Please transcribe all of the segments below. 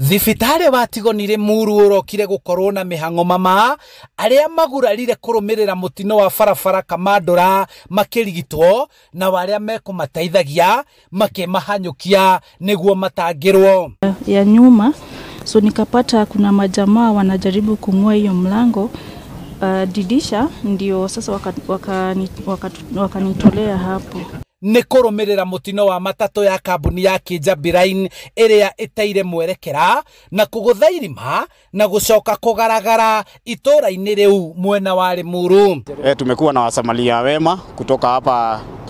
Thibitari wa Tigoni Limuru urokire gukorwo na mihango mama aria magurarire kurumirira mutino wa barabara Kamandora makirigitwo na waria mekumateithagia makimahanyukia niguo matangirwo ya nyuma. So nikapata kuna majamaa wanajaribu kung'oa hiyo mlango didisha, ndio sasa wakanitolea hapo. Ni kurumirira mutino wa matatu ya kambuni ya Kinjambi Line iria itaire mwerekera na kugutha irima na gucoka kugaragara itura-ini riu mwena wa Limuru. Tumekuwa na wasamaria wema kutoka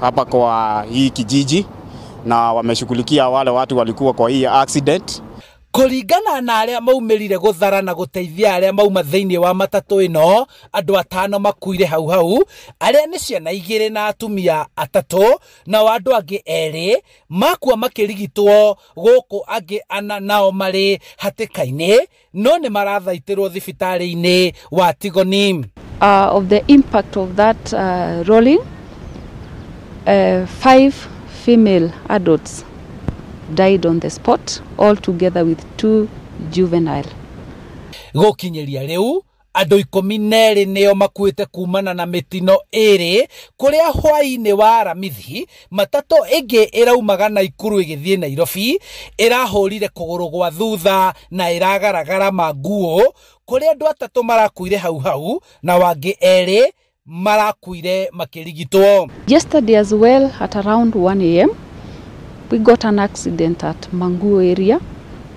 hapa kwa hii kijiji na wameshughulikia wale watu walikuwa kwa hii accident. Kuringana na aria maumirire guthara na guteithia aria mauma thiini wa matatu ino, andu 5 makuire hau aria ni ciana 2 na atumia 3 na andu angi 2 makua makirigitwo guku angi 4 nao mari hatikaini no ni marathaitirwo thibitari-ini wa Tigoni. Of the impact of that rolling, 5 female adults died on the spot, all together with 2 juvenile. Gukinyeria riu andu 12 nio makuite kumana na mitino iri kuria hwai-ini wa Aramithi matatu ingi iraumaga Naikuru igithie Nairobi irahurire kuguru gwa thutha na iragaragara Manguo kuria andu 3 marakuire hau na wangi 2 marakuire makirigitwo. Yesterday as well at around 1 AM we got an accident at Manguo area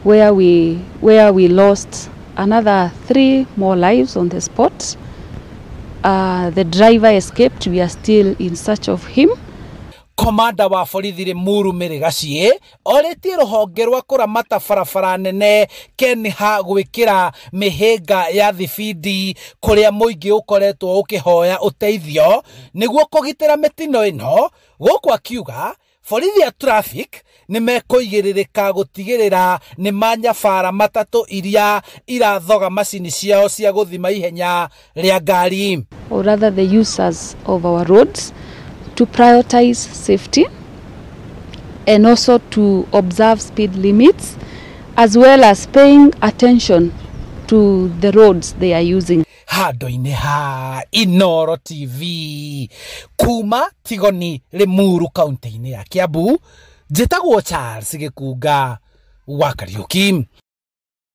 where we lost another 3 more lives on the spot. The driver escaped. We are still in search of him. Komanda wa borithi Limuru Mirigacie oritie ruhonge rwa kuramata barabara nene Kenha gwikira mihinga ya thibidi kuria muingi ukoretwo ukihoya uteithio niguo kugitira mitino ino. Guku akiuga borithi ya traffic ni mekuigiririka gutigirira ni manyabara matatu iria irathoga macini ciao cia guthima ihenya ria ngari, or rather the users of our roads, to prioritize safety and also to observe speed limits as well as paying attention to the roads they are using. Handu-ini ha Inooro TV kuma Tigoni Limuru kaunti-ini ya Kiambu, njitagwo Charles Gikunga wa Kariuki.